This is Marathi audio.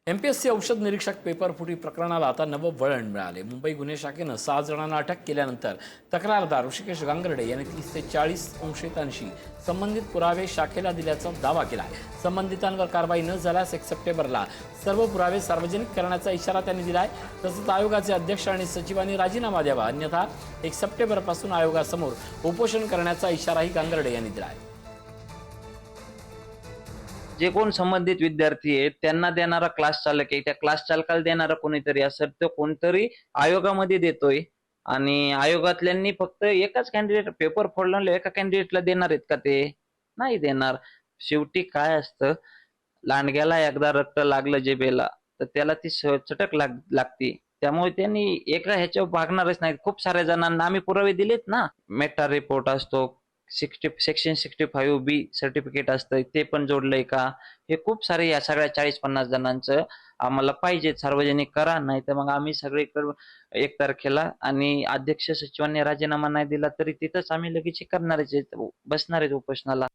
एमपीएससी औषध निरीक्षक पेपरफुटी प्रकरणाला आता नवं वळण मिळाले। मुंबई गुन्हे शाखेनं 6 जणांना अटक केल्यानंतर तक्रारदार ऋषिकेश गांगर्डे यांनी 30 ते 40 संशयितांशी संबंधित पुरावे शाखेला दिल्याचा दावा केला आहे। संबंधितांवर कारवाई न झाल्यास 1 सप्टेंबरला सर्व पुरावे सार्वजनिक करण्याचा इशारा त्यांनी दिला आहे। तसंच आयोगाचे अध्यक्ष आणि सचिवांनी राजीनामा द्यावा, अन्यथा 1 सप्टेंबरपासून आयोगासमोर उपोषण करण्याचा इशाराही गांगर्डे यांनी दिला आहे। जे कोण संबंधित विद्यार्थी आहेत त्यांना देणारा क्लास चालक आहे, त्या क्लास चालकाला देणारा कोणीतरी असेल, तो कोणतरी आयोगामध्ये देतोय आणि आयोगातल्यांनी फक्त एकाच कॅन्डिडेट पेपर फोडला एका कॅन्डिडेटला देणार आहेत का? ते नाही देणार। शेवटी काय असतं, लांडग्याला एकदा रक्त लागलं जिभेला तर त्याला ती चटक लागते। त्यामुळे त्यांनी एका ह्याच्यावर भागणारच नाही। खूप साऱ्या जणांना आम्ही पुरावे दिलेत ना, मेटा रिपोर्ट असतो, सेक्शन 65B सर्टिफिकेट असतं, ते पण जोडलंय का? हे खूप सारे या सगळ्या 40-50 जणांचं आम्हाला पाहिजे, सार्वजनिक करा, नाही तर मग आम्ही सगळीकडे 1 तारखेला आणि अध्यक्ष सचिवांनी राजीनामा नाही दिला तरी तिथंच आम्ही लगेच करणारच, बसणार आहेत उपोषणाला।